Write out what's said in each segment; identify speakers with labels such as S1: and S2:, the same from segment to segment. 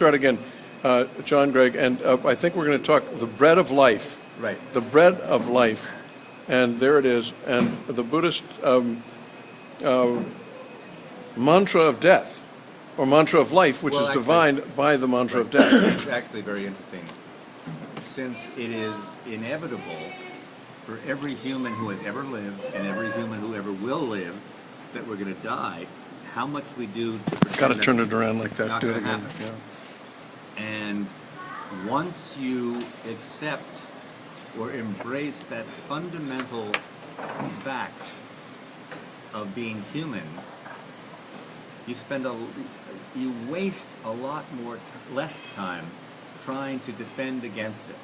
S1: start again, John, Gregg, and I think we're going to talk the bread of life.
S2: Right.
S1: The bread of life, and there it is, and the Buddhist mantra of death, or mantra of life, which is divined by the mantra of death.
S2: It's actually very interesting, since it is inevitable for every human who has ever lived and every human who ever will live that we're going to die. How much we do to pretend
S1: Got to turn it around like that. Do it again.
S2: Happen.
S1: Yeah.
S2: And once you accept or embrace that fundamental fact of being human, you waste a lot less time trying to defend against it.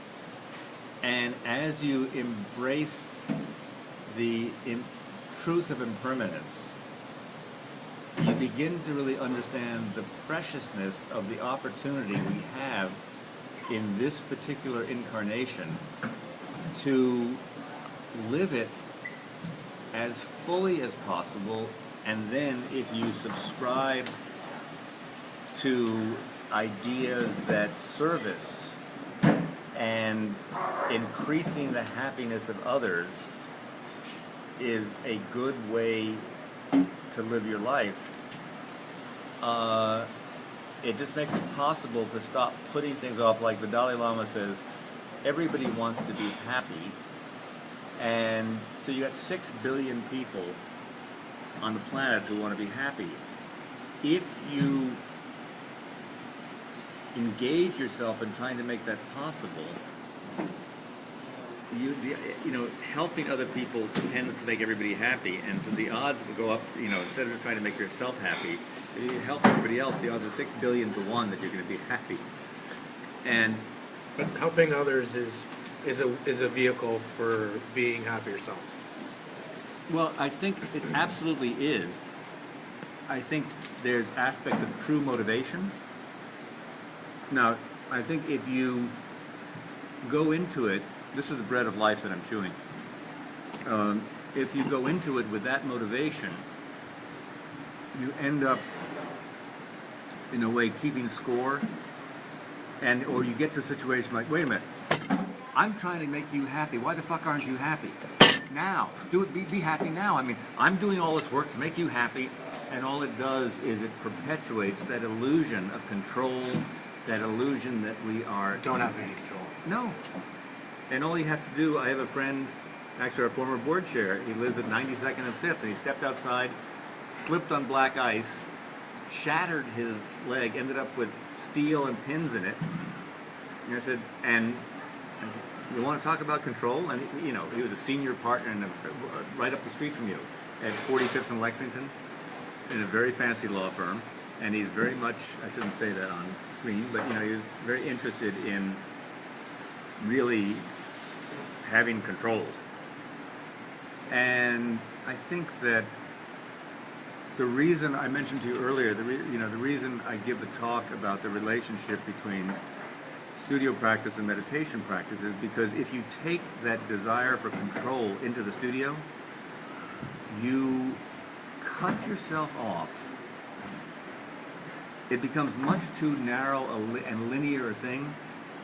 S2: And as you embrace the truth of impermanence, you begin to really understand the preciousness of the opportunity we have in this particular incarnation to live it as fully as possible. And then if you subscribe to ideas that service and increasing the happiness of others is a good way to live your life, it just makes it possible to stop putting things off. Like the Dalai Lama says, everybody wants to be happy, and so you got 6 billion people on the planet who want to be happy. If you engage yourself in trying to make that possible, helping other people tends to make everybody happy, and so the odds will go up. Instead of trying to make yourself happy, if you help everybody else, the odds are 6 billion to 1 that you're going to be happy.
S3: But helping others is a vehicle for being happy yourself.
S2: Well, I think it absolutely is. I think there's aspects of true motivation. Now, I think if you go into it, this is the bread of life that I'm chewing. If you go into it with that motivation, you end up, in a way, keeping score, or you get to a situation like, wait a minute, I'm trying to make you happy. Why the fuck aren't you happy? Now, be happy now. I mean, I'm doing all this work to make you happy, and all it does is it perpetuates that illusion of control, that illusion that we
S3: don't have any control.
S2: No. And all you have to do, I have a friend, actually our former board chair, he lives at 92nd and 5th, and he stepped outside, slipped on black ice, shattered his leg, ended up with steel and pins in it. And I said, and you want to talk about control? And he was a senior partner right up the street from you at 45th and Lexington in a very fancy law firm. And he's very much, I shouldn't say that on screen, but he was very interested in really having control. And I think that the reason I mentioned to you earlier, the reason I give the talk about the relationship between studio practice and meditation practice is because if you take that desire for control into the studio, you cut yourself off. It becomes much too narrow and linear a thing,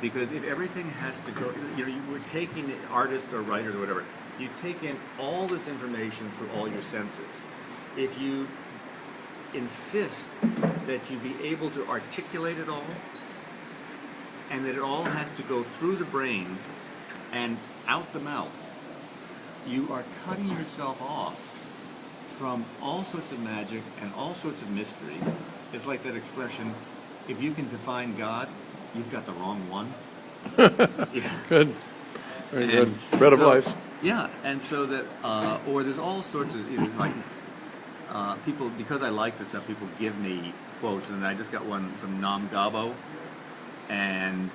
S2: because if everything has to go, we're taking the artist or writer or whatever, you take in all this information through all your senses. If you insist that you be able to articulate it all, and that it all has to go through the brain and out the mouth, you are cutting yourself off from all sorts of magic and all sorts of mystery. It's like that expression, if you can define God, you've got the wrong one. Yeah.
S1: Good. Very good. Bread of life.
S2: Yeah, and so that, or there's all sorts of, people, because I like this stuff, people give me quotes, and I just got one from Nam Gabo, and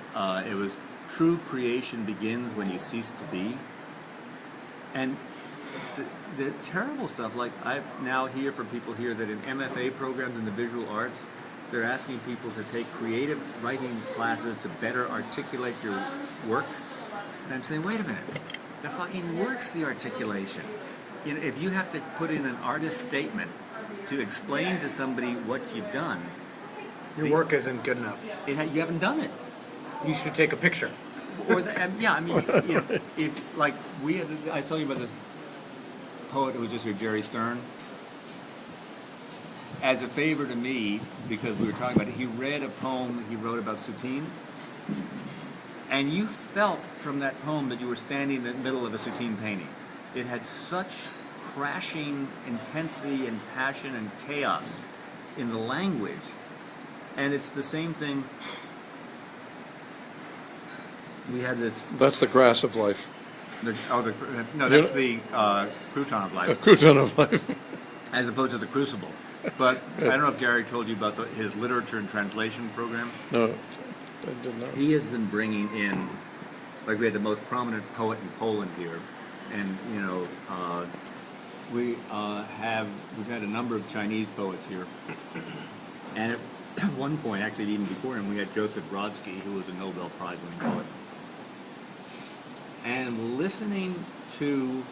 S2: it was, true creation begins when you cease to be. And the terrible stuff, like I now hear from people here that in MFA programs in the visual arts, they're asking people to take creative writing classes to better articulate your work. And I'm saying, wait a minute, the fucking work's the articulation. If you have to put in an artist statement to explain to somebody what you've done,
S3: Your work isn't good enough.
S2: You haven't done it.
S3: You should take a picture.
S2: Yeah, I mean, you know, if like I told you about this poet who was just here, Jerry Stern. As a favor to me, because we were talking about it, he read a poem he wrote about Soutine, and you felt from that poem that you were standing in the middle of a Soutine painting. It had such crashing intensity and passion and chaos in the language, and it's the same thing. We had this.
S1: That's the grass of life.
S2: That's the crouton of life.
S1: A crouton of life.
S2: As opposed to the crucible. But I don't know if Gary told you about his literature and translation program.
S1: No, I did not.
S2: He has been bringing in, like we had the most prominent poet in Poland here, and you know, we've had a number of Chinese poets here, and at one point, actually even before him, we had Joseph Brodsky, who was a Nobel Prize-winning poet, and listening to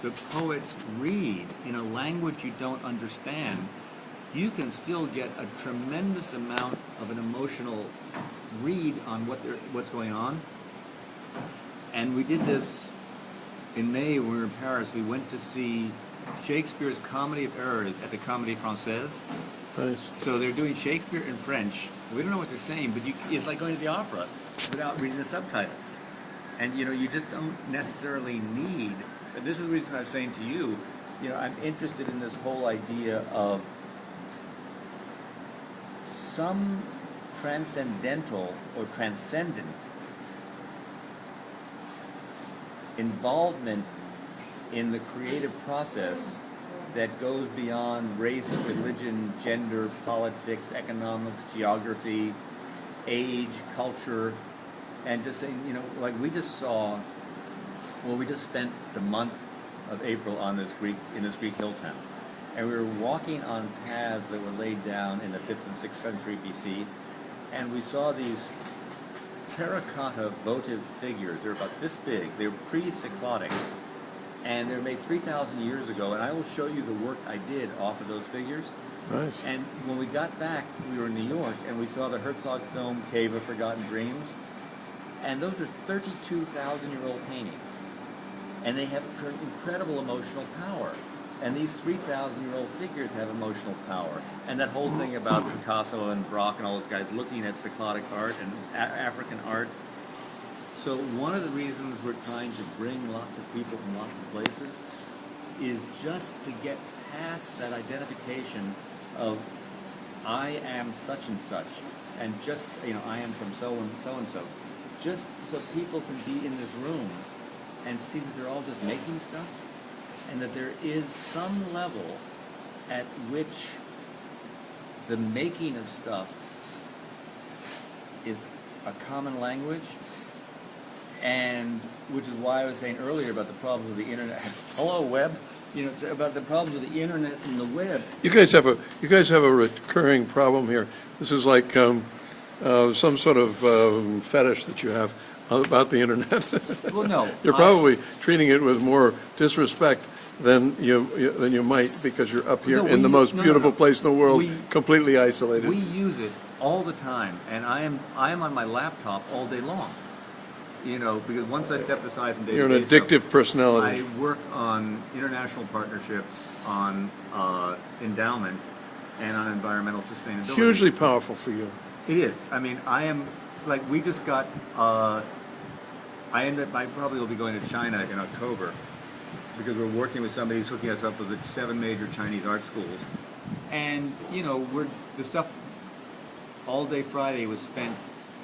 S2: the poets read in a language you don't understand, you can still get a tremendous amount of an emotional read on what's going on. And we did this in May when we were in Paris. We went to see Shakespeare's Comedy of Errors at the Comédie Française.
S1: Nice.
S2: So they're doing Shakespeare in French. We don't know what they're saying, but it's like going to the opera without reading the subtitles. And you know, you just don't necessarily need. And this is the reason I was saying to you, you know, I'm interested in this whole idea of some transcendental or transcendent involvement in the creative process that goes beyond race, religion, gender, politics, economics, geography, age, culture, and just saying, you know, like we just spent the month of April in this Greek hill town. And we were walking on paths that were laid down in the 5th and 6th century BC, and we saw these terracotta votive figures. They're about this big. They were pre-cyclotic, and they were made 3,000 years ago, and I will show you the work I did off of those figures.
S1: Nice.
S2: And when we got back, we were in New York, and we saw the Herzog film Cave of Forgotten Dreams, and those are 32,000-year-old paintings. And they have incredible emotional power. And these 3,000-year-old figures have emotional power. And that whole thing about Picasso and Braque and all those guys looking at cyclotic art and African art. So one of the reasons we're trying to bring lots of people from lots of places is just to get past that identification of I am such and such, and just, you know, I am from so and so. Just so people can be in this room and see that they're all just making stuff, and that there is some level at which the making of stuff is a common language, and which is why I was saying earlier about the problem with the internet. Hello, web. You know, about the problem with the internet and the web.
S1: You guys have a recurring problem here. This is like some sort of fetish that you have about the internet.
S2: Well, no.
S1: You're probably treating it with more disrespect than you might, because you're up here in the most beautiful place in the world, completely isolated.
S2: We use it all the time, and I am on my laptop all day long. You know, because once I stepped aside from day-to-day
S1: You're an addictive personality.
S2: I work on international partnerships, on endowment, and on environmental sustainability.
S1: Hugely powerful for you.
S2: It is. I mean, I am, like, we just got, I probably will be going to China in October, because we're working with somebody who's hooking us up with the 7 major Chinese art schools. And, you know, the stuff all day Friday was spent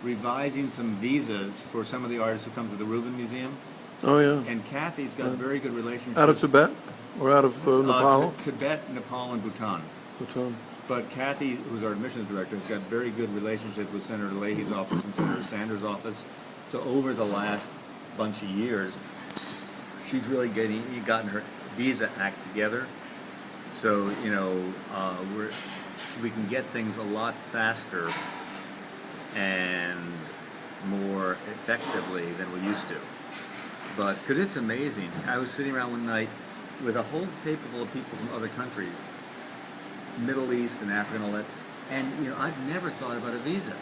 S2: revising some visas for some of the artists who come to the Rubin Museum.
S1: Oh, yeah.
S2: And Kathy's got very good relationships.
S1: Out of Tibet? Or out of Nepal?
S2: Tibet, Nepal, and Bhutan.
S1: Bhutan.
S2: But Kathy, who's our admissions director, has got very good relationships with Senator Leahy's office and Senator Sanders' office. So over the last bunch of years, she's really gotten her visa act together. So, you know, we can get things a lot faster and more effectively than we used to. But, because it's amazing. I was sitting around one night with a whole table full of people from other countries, Middle East and Africa and all that, And, I've never thought about a visa.